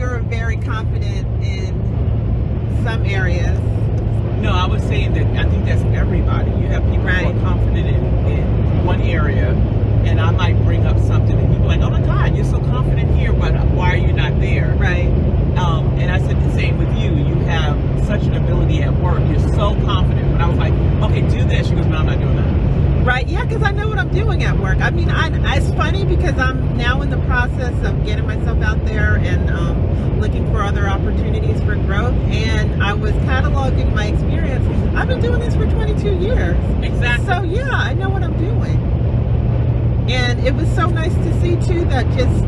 you're very confident in some areas. No, I was saying that I think that's everybody. You have people who are confident in one area, and I might bring up something, and people are like, oh my God, you're so confident here, but why are you not there? Right. And I said the same with you. You have such an ability at work. You're so confident. But I was like, okay, do this. She goes, no, I'm not doing that. Right, yeah, because I know what I'm doing at work. I mean, it's funny because I'm now in the process of getting myself out there and looking for other opportunities for growth. And I was cataloging my experience. I've been doing this for 22 years. Exactly. So, yeah, I know what I'm doing. And it was so nice to see, too, that just,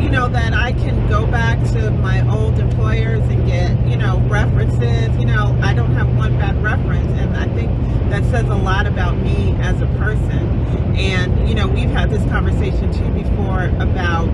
you know, that I can go back to my old employers and get, you know, references. You know, I don't have one bad reference. And I think that says a lot about me as a person. And, you know, we've had this conversation too before about,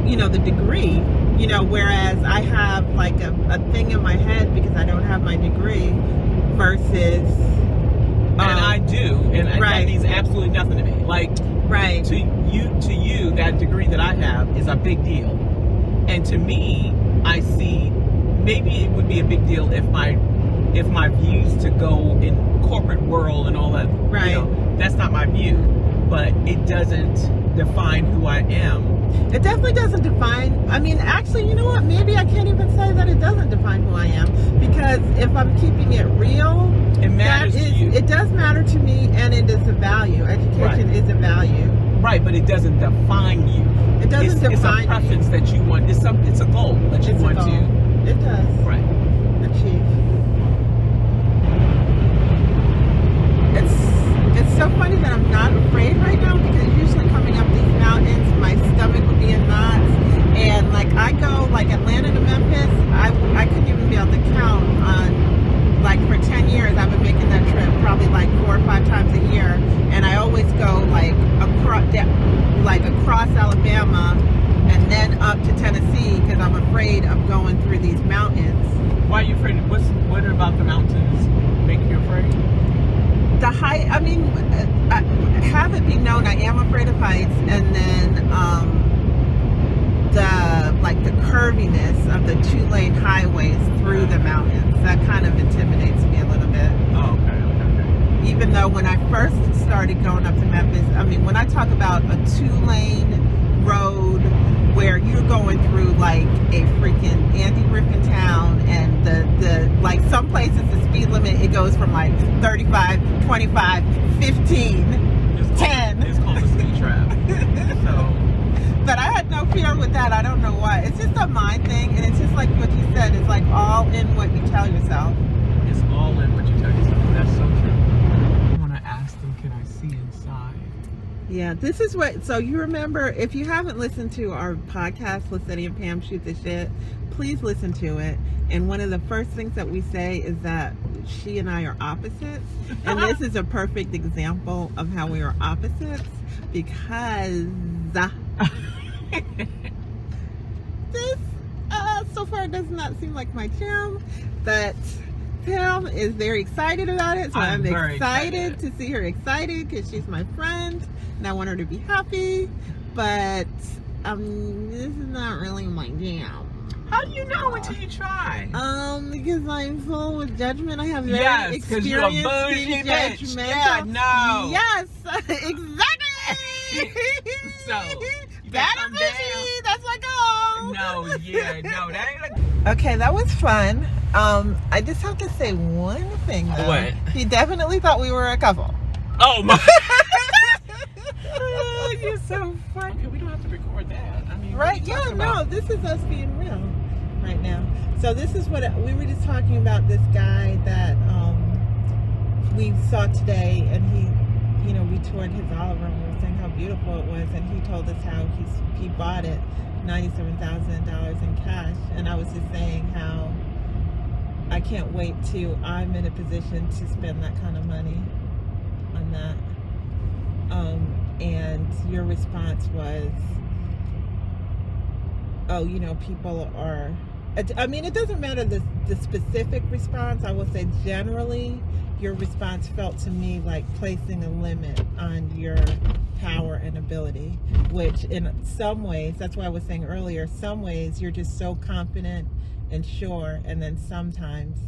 you know, the degree, you know, whereas I have like a thing in my head because I don't have my degree versus. And I do. And that means absolutely nothing to me. Like, right. To you, that degree that I have is a big deal. And to me, I see maybe it would be a big deal if my views to go in corporate world and all that, right. You know, that's not my view, but it doesn't define who I am. It definitely doesn't define, I mean, actually, you know what, maybe I can't even say that it doesn't define who I am, because if I'm keeping it real, it matters to you. It does matter to me, and it is a value. Education is a value. Right, but it doesn't define you. It doesn't define you. It's a preference that you want. It's a goal that you want to. It does. Right. Achieve. It's so funny that I'm not afraid right now, because usually coming up these mountains, my stomach would be in knots. And like I go like Atlanta to Memphis, I couldn't even be able to count on, like for 10 years I've been making that trip probably like 4 or 5 times a year. And I always go like across Alabama and then up to Tennessee, because I'm afraid of going through these mountains. Why are you afraid? What about the mountains make you afraid? The height, I mean, have it be known, I am afraid of heights, and then the curviness of the 2-lane highways through the mountains, that kind of intimidates me a little bit. Oh, okay. Even though when I first started going up to Memphis, I mean, when I talk about a 2-lane road where you're going through like a freaking Andy Griffin town, and the like some places the speed limit, it goes from like 35, 25, 15, 10. It's called a speed trap. So. But I had no fear with that. I don't know why. It's just a mind thing, and it's just like what you said. It's like all in what you tell yourself. It's all in what you tell yourself. That's so true. I want to ask them, can I see inside? Yeah, this is what, so you remember, if you haven't listened to our podcast, Lesedi and Pam Shoot the Shit, please listen to it. And one of the first things that we say is that she and I are opposites. And this is a perfect example of how we are opposites, because this so far does not seem like my jam, but Pam is very excited about it, so I'm excited to see her excited, because she's my friend and I want her to be happy. But this is not really my jam. How do you know until you try? Because I'm full with judgment. I have very experienced in judgment. Yeah, no. Yes, exactly. So bad and bushy. That's my goal. No, that ain't like. Okay, that was fun. I just have to say one thing though. What? He definitely thought we were a couple. Oh my. Oh, you're so funny. Okay, we don't have to record that. I mean, right? Yeah, no, this is us being real right now. So this is what we were just talking about. This guy that we saw today, and he, you know, we toured his olive room. We were saying how beautiful it was, and he told us how he bought it $97,000 in cash. And I was just saying how I can't wait till I'm in a position to spend that kind of money on that. And your response was, oh, you know, people are, I mean, it doesn't matter the specific response. I will say generally, your response felt to me like placing a limit on your power and ability, which in some ways, that's why I was saying earlier, some ways you're just so confident and sure, and then sometimes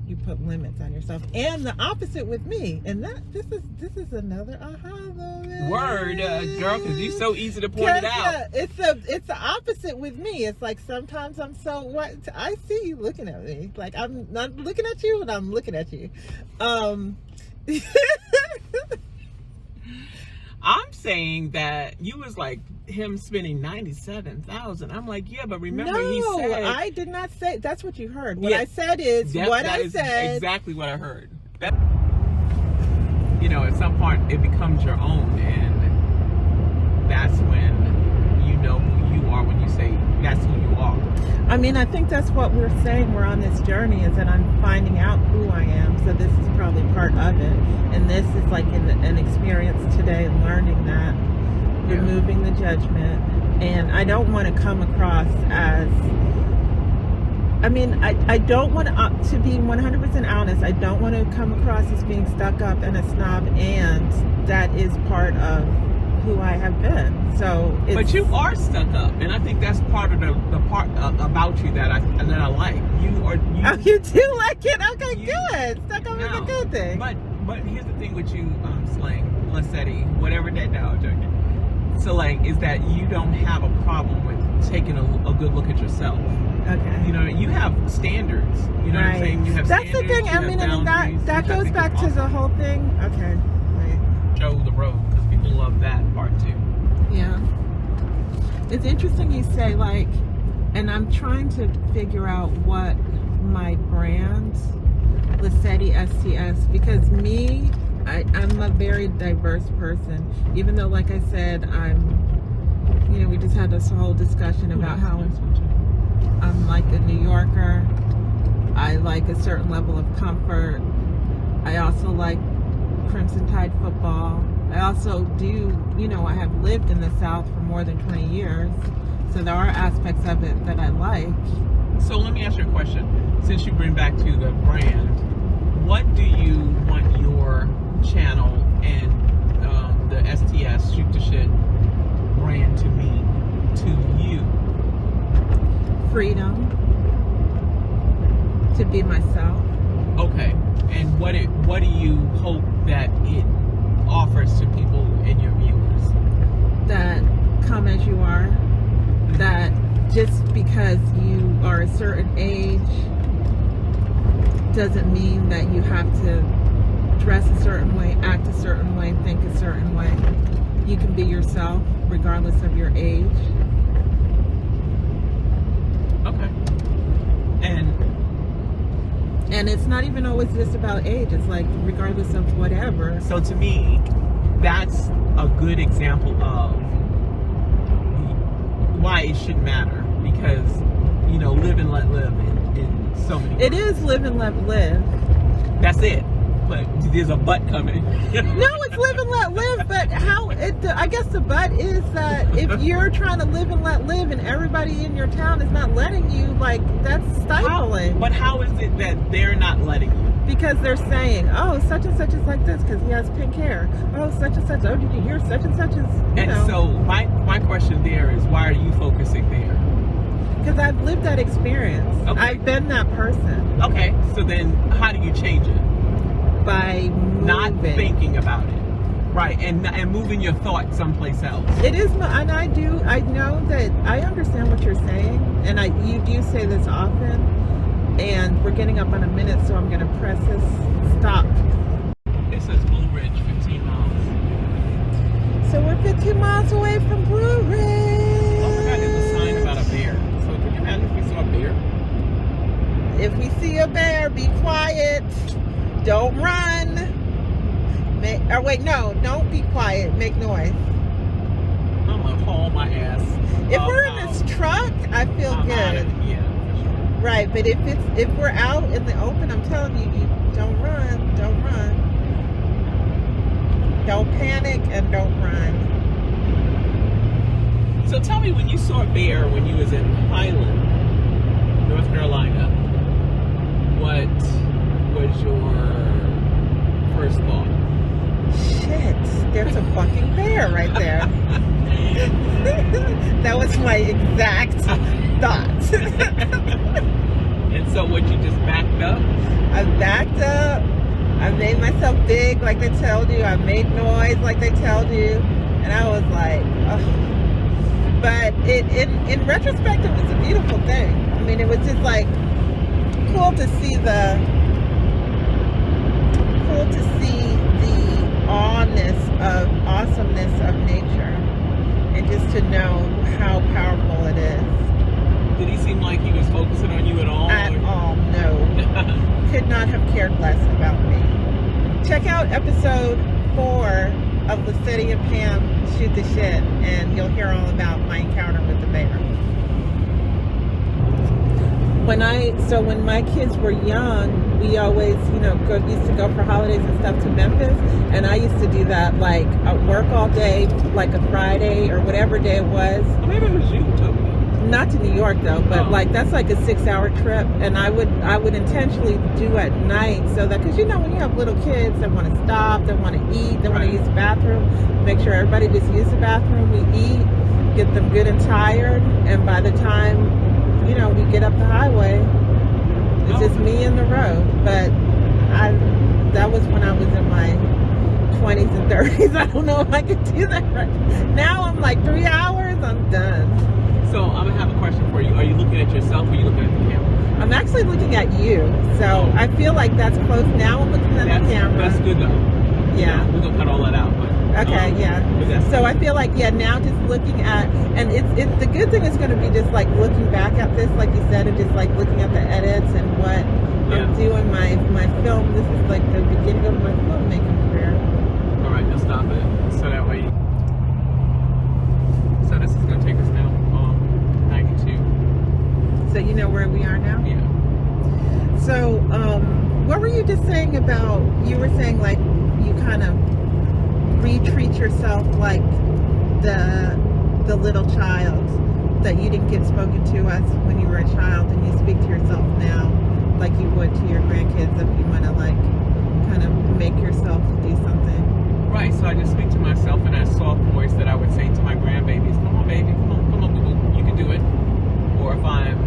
you put limits on yourself. And the opposite with me, and this is another aha moment. Word, girl, because you're so easy to point it out. It's the opposite with me. It's like sometimes I'm so what I see you looking at me, like I'm not looking at you, and I'm looking at you. I'm saying that you was like him spending $97,000. I'm like, yeah, but remember he said. No, I did not say. That's what you heard. What I said is what I said. Exactly what I heard. That, you know, at some point it becomes your own, and that's when you know who you are. When you say that's who you are. I mean, I think that's what we're saying. We're on this journey, is that I'm finding out who I am. So this is probably part of it, and this is like an experience today, learning that, removing the judgment. And I don't want to come across as, I mean, I don't want to be 100% honest. I don't want to come across as being stuck up and a snob, and that is part of who I have been. So but you are stuck up, and I think that's part of the part about you that I like. Oh, you do like it? Okay, good. Stuck up is a good thing. But here's the thing with you, Slang, Lesedi, whatever that now, joking. So like, is that you don't have a problem with taking a good look at yourself. Okay. You know, you have standards. You know what I'm saying? You have That's standards. The thing. I mean, that goes back to the whole thing. Okay. Right. Joe the road, because people love that part too. Yeah. It's interesting you say, like, and I'm trying to figure out what my brand, Lesedi STS, because me, I'm a very diverse person. Even though, like I said, we just had this whole discussion about how I'm like a New Yorker. I like a certain level of comfort. I also like Crimson Tide football. I also do, I have lived in the South for more than 20 years. So there are aspects of it that I like. So let me ask you a question. Since you bring back to the brand, what do you want your channel and the STS Shoot the Shit brand to mean to you? Freedom. To be myself. Okay. And what do you hope that it offers to people and your viewers? That come as you are. That just because you are a certain age doesn't mean that you have to dress a certain way, act a certain way, think a certain way. You can be yourself regardless of your age. Okay. And it's not even always just about age. It's like regardless of whatever. So to me, that's a good example of why it should matter, because live and let live in so many words. It is live and let live. That's it. But there's a but coming. No, it's live and let live. But I guess the but is that if you're trying to live and let live, and everybody in your town is not letting you, like, that's stifling. But how is it that they're not letting you? Because they're saying, oh, such and such is like this because he has pink hair. Oh, such and such. Oh, did you hear such and such is, So my question there is, why are you focusing there? Because I've lived that experience. Okay. I've been that person. Okay, so then how do you change it? By moving. Not thinking about it. Right, and moving your thoughts someplace else. It is, and I know that I understand what you're saying, and you do say this often, and we're getting up on a minute, so I'm going to press this stop. It says Blue Ridge, 15 miles. So we're 15 miles away from Blue Ridge. Oh my God, there's a sign about a bear. So can you imagine if we saw a bear? If we see a bear, be quiet. Don't run. Don't be quiet. Make noise. I'm gonna haul my ass. If we're in this truck, I feel good. Yeah, for sure. Right, but if we're out in the open, I'm telling you, don't run. Don't run. Don't panic and don't run. So tell me, when you saw a bear when you was in Highland, North Carolina, what was your first thought? Shit, there's a fucking bear right there. That was my exact thought. And so what, you just backed up? I backed up. I made myself big like they told you. I made noise like they told you. And I was like, ugh. But in retrospect, it was a beautiful thing. I mean, it was just like cool to see the awesomeness of nature, and just to know how powerful it is. Did he seem like he was focusing on you at all? At all, no. Could not have cared less about me. Check out episode 4 of Lesedi and Pam Shoot the Shit, and you'll hear all about my encounter with the bear. When my kids were young, we always, used to go for holidays and stuff to Memphis, and I used to do that, like, at work all day, like a Friday or whatever day it was. Well, maybe it was you who told me that. Not to New York though, but like that's like a 6-hour trip, and I would intentionally do at night, so that, because when you have little kids, they want to stop, they want to eat, they want to use the bathroom, make sure everybody just uses the bathroom, we eat, get them good and tired, and by the time we get up the highway, it's just me and the road. But that was when I was in my 20s and 30s. I don't know if I could do that right now. I'm like 3 hours, I'm done. So I'm gonna have a question for you. Are you looking at yourself or are you looking at the camera? I'm actually looking at you, so I feel like that's close. Now I'm looking at the camera. That's good though. Yeah. We're gonna cut all that out. But, okay, yeah. So I feel like, now just looking at, and it's the good thing is going to be just like looking back at this, like you said, and just like looking at the edits and what I'm doing my film. This is like the beginning of my filmmaking career. All right, just stop it. So that way. So this is going to take us now 92. So you know where we are now? Yeah. So what were you just saying about, you were saying like you kind of retreat yourself like the little child that you didn't get spoken to as when you were a child, and you speak to yourself now like you would to your grandkids if you want to like kind of make yourself do something. Right, so I just speak to myself in that soft voice that I would say to my grandbabies, come on baby, come on, boo-boo, you can do it. Or if I'm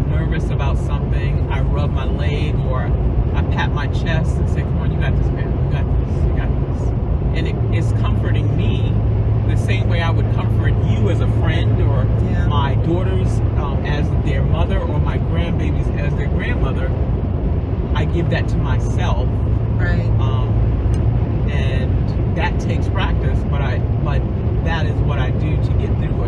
nervous about something, I rub my leg or I pat my chest and say, come on, you got this, man, you got this, you got this. And it's comforting me the same way I would comfort you as a friend, or my daughters as their mother, or my grandbabies as their grandmother. I give that to myself. Right. And that takes practice, but that is what I do to get through